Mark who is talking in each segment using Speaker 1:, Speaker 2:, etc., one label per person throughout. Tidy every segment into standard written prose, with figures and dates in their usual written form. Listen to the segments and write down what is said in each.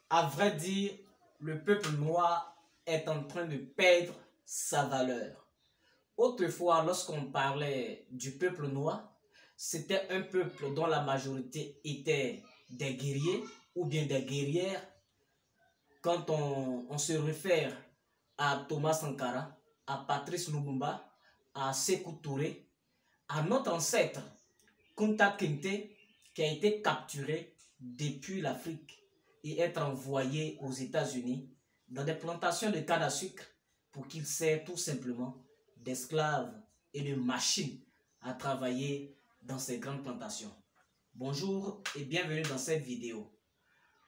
Speaker 1: À vrai dire, le peuple noir est en train de perdre sa valeur. Autrefois, lorsqu'on parlait du peuple noir, c'était un peuple dont la majorité était des guerriers ou bien des guerrières. Quand on se réfère à Thomas Sankara, à Patrice Lumumba, à Sékou Touré, à notre ancêtre Kunta Kinte, qui a été capturé depuis l'Afrique et être envoyé aux États-Unis dans des plantations de canne à sucre pour qu'il sert tout simplement d'esclaves et de machines à travailler dans ces grandes plantations. Bonjour et bienvenue dans cette vidéo.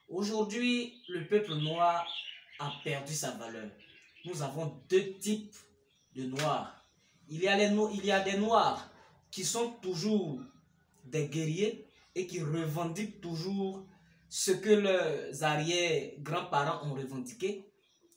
Speaker 1: Aujourd'hui, le peuple noir a perdu sa valeur. Nous avons deux types de noirs. Il y a des noirs qui sont toujours des guerriers et qui revendiquent toujours ce que leurs arrière-grands-parents ont revendiqué.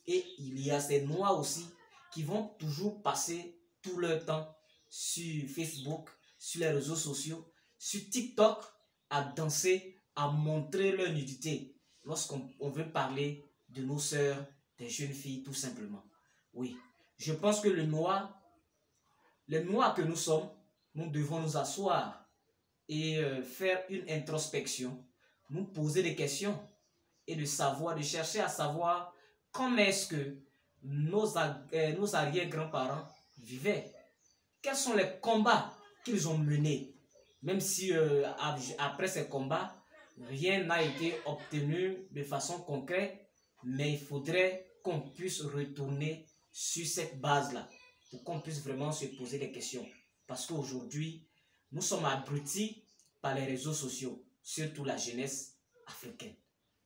Speaker 1: Et il y a ces noirs aussi qui vont toujours passer tout leur temps sur Facebook, sur les réseaux sociaux, sur TikTok, à danser, à montrer leur nudité lorsqu'on veut parler de nos sœurs, des jeunes filles tout simplement. Oui, je pense que les noirs que nous sommes, nous devons nous asseoir et faire une introspection, nous poser des questions et de chercher à savoir comment est-ce que nos arrière-grands-parents vivaient. Quels sont les combats qu'ils ont menés, même si après ces combats, rien n'a été obtenu de façon concrète, mais il faudrait qu'on puisse retourner sur cette base-là, pour qu'on puisse vraiment se poser des questions. Parce qu'aujourd'hui, nous sommes abrutis par les réseaux sociaux, surtout la jeunesse africaine.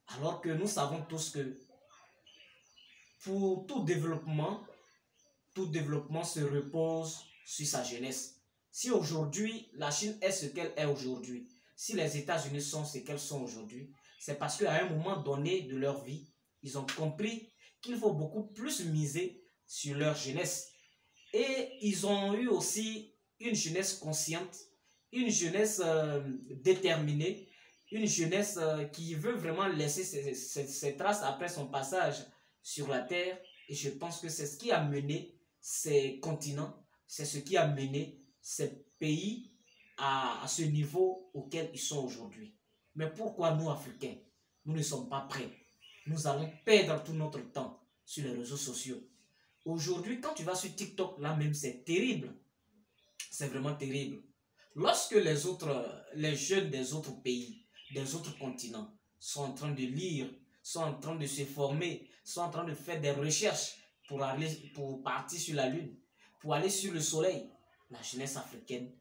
Speaker 1: Alors que nous savons tous que pour tout développement se repose sur sa jeunesse. Si aujourd'hui la Chine est ce qu'elle est aujourd'hui, si les États-Unis sont ce qu'elles sont aujourd'hui, c'est parce qu'à un moment donné de leur vie, ils ont compris qu'il faut beaucoup plus miser sur leur jeunesse. Et ils ont eu aussi une jeunesse consciente, une jeunesse déterminée, une jeunesse qui veut vraiment laisser ses traces après son passage sur la terre. Et je pense que c'est ce qui a mené ces continents, c'est ce qui a mené ces pays à ce niveau auquel ils sont aujourd'hui. Mais pourquoi nous, Africains, nous ne sommes pas prêts? Nous allons perdre tout notre temps sur les réseaux sociaux. Aujourd'hui, quand tu vas sur TikTok, là même, c'est terrible. C'est vraiment terrible. Lorsque les jeunes des autres pays, des autres continents, sont en train de lire, sont en train de se former, sont en train de faire des recherches pour partir sur la Lune, pour aller sur le Soleil, la jeunesse africaine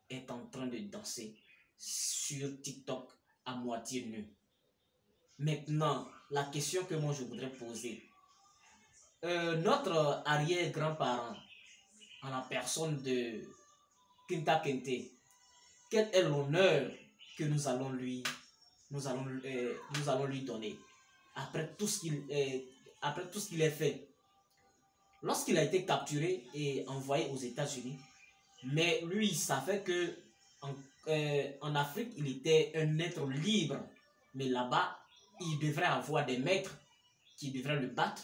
Speaker 1: est en train de danser sur TikTok à moitié nue. Maintenant, la question que moi je voudrais poser, notre arrière-grand-parent, en la personne de Kunta Kinte, quel est l'honneur que nous allons lui donner après tout ce qu'il a fait? Lorsqu'il a été capturé et envoyé aux États-Unis, mais lui, il savait que en Afrique, il était un être libre. Mais là-bas, il devrait avoir des maîtres qui devraient le battre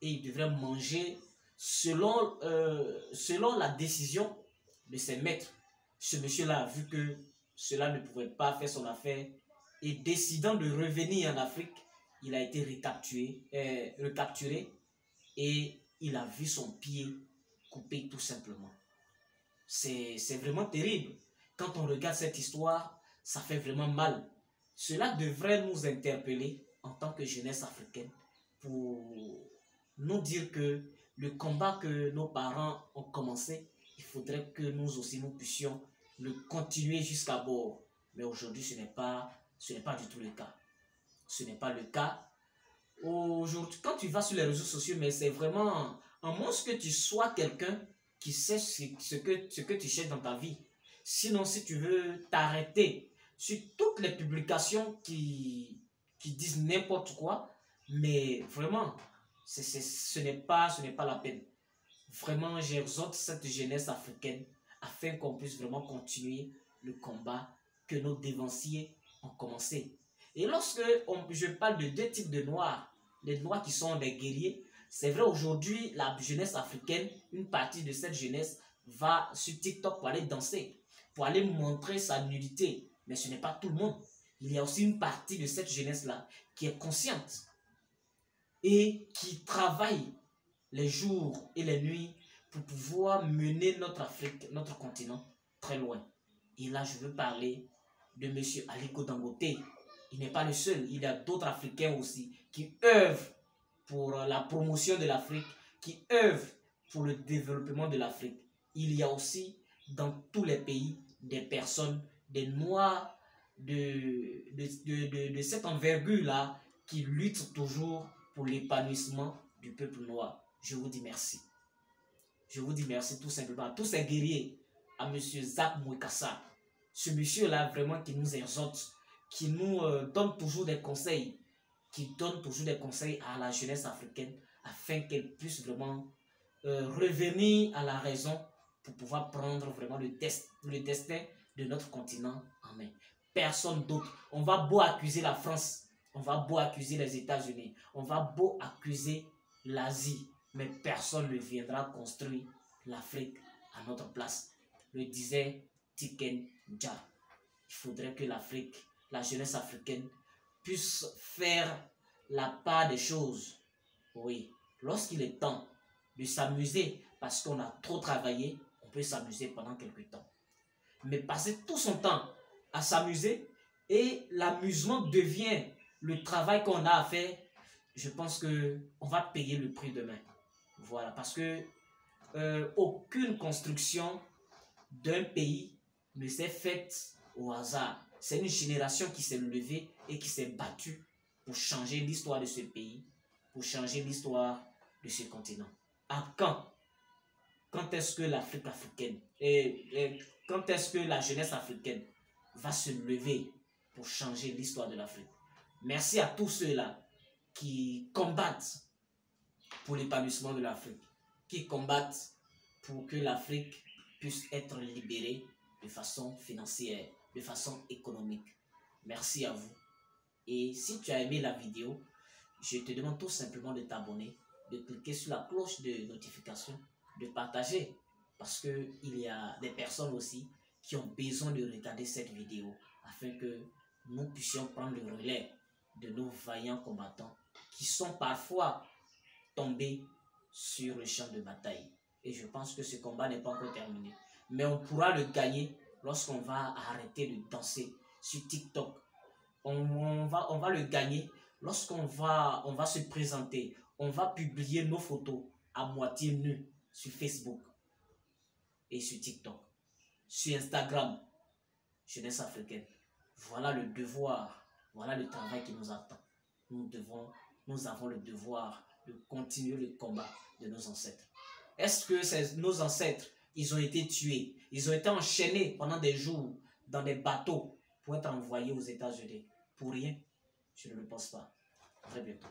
Speaker 1: et il devrait manger selon la décision de ses maîtres. Ce monsieur-là a vu que cela ne pouvait pas faire son affaire et décidant de revenir en Afrique, il a été recapturé et il a vu son pied coupé tout simplement. C'est vraiment terrible. Quand on regarde cette histoire, ça fait vraiment mal. Cela devrait nous interpeller en tant que jeunesse africaine pour nous dire que le combat que nos parents ont commencé, il faudrait que nous aussi nous puissions le continuer jusqu'à bord. Mais aujourd'hui, ce n'est pas du tout le cas. Ce n'est pas le cas. Aujourd'hui, quand tu vas sur les réseaux sociaux, mais c'est vraiment, à moins que tu sois quelqu'un qui sait ce que tu cherches dans ta vie. Sinon, si tu veux t'arrêter sur toutes les publications qui disent n'importe quoi, mais vraiment, ce n'est pas la peine. Vraiment, j'exhorte cette jeunesse africaine afin qu'on puisse vraiment continuer le combat que nos dévanciers ont commencé. Et lorsque je parle de deux types de noirs, les noirs qui sont des guerriers, c'est vrai aujourd'hui, la jeunesse africaine, une partie de cette jeunesse va sur TikTok pour aller danser, pour aller montrer sa nudité. Mais ce n'est pas tout le monde. Il y a aussi une partie de cette jeunesse-là qui est consciente et qui travaille les jours et les nuits pour pouvoir mener notre Afrique, notre continent, très loin. Et là, je veux parler de M. Aliko Dangote. Il n'est pas le seul. Il y a d'autres Africains aussi qui œuvrent pour la promotion de l'Afrique, qui œuvrent pour le développement de l'Afrique. Il y a aussi dans tous les pays des personnes, des Noirs de cette envergure-là qui luttent toujours pour l'épanouissement du peuple noir. Je vous dis merci. Je vous dis merci tout simplement à tous ces guerriers, à M. Zach Mouekassa, ce monsieur-là vraiment qui nous exhorte, qui nous donne toujours des conseils, qui donne toujours des conseils à la jeunesse africaine afin qu'elle puisse vraiment revenir à la raison pour pouvoir prendre vraiment le destin de notre continent en main. Personne d'autre. On va beau accuser la France, on va beau accuser les États-Unis, on va beau accuser l'Asie, mais personne ne viendra construire l'Afrique à notre place. Le disait Tiken Jah. Il faudrait que l'Afrique, la jeunesse africaine, puisse faire la part des choses. Oui, lorsqu'il est temps de s'amuser, parce qu'on a trop travaillé, on peut s'amuser pendant quelques temps. Mais passer tout son temps à s'amuser et l'amusement devient le travail qu'on a à faire, je pense qu'on va payer le prix demain. Voilà, parce que aucune construction d'un pays ne s'est faite au hasard. C'est une génération qui s'est levée et qui s'est battue pour changer l'histoire de ce pays, pour changer l'histoire de ce continent. À quand? Quand est-ce que l'Afrique africaine, quand est-ce que la jeunesse africaine va se lever pour changer l'histoire de l'Afrique? Merci à tous ceux-là qui combattent pour l'épanouissement de l'Afrique, qui combattent pour que l'Afrique puisse être libérée de façon financière, de façon économique. Merci à vous. Et si tu as aimé la vidéo, je te demande tout simplement de t'abonner, de cliquer sur la cloche de notification, de partager, parce qu'il y a des personnes aussi qui ont besoin de regarder cette vidéo afin que nous puissions prendre le relais de nos vaillants combattants qui sont parfois tombés sur le champ de bataille. Et je pense que ce combat n'est pas encore terminé. Mais on pourra le gagner lorsqu'on va arrêter de danser sur TikTok. On va le gagner lorsqu'on va se présenter. On va publier nos photos à moitié nues sur Facebook et sur TikTok. Sur Instagram, jeunesse africaine. Voilà le devoir, voilà le travail qui nous attend. Nous avons le devoir de continuer le combat de nos ancêtres. Est-ce que nos ancêtres, ils ont été tués, ils ont été enchaînés pendant des jours dans des bateaux pour être envoyés aux États-Unis? Pour rien? Je ne le pense pas. À très bientôt.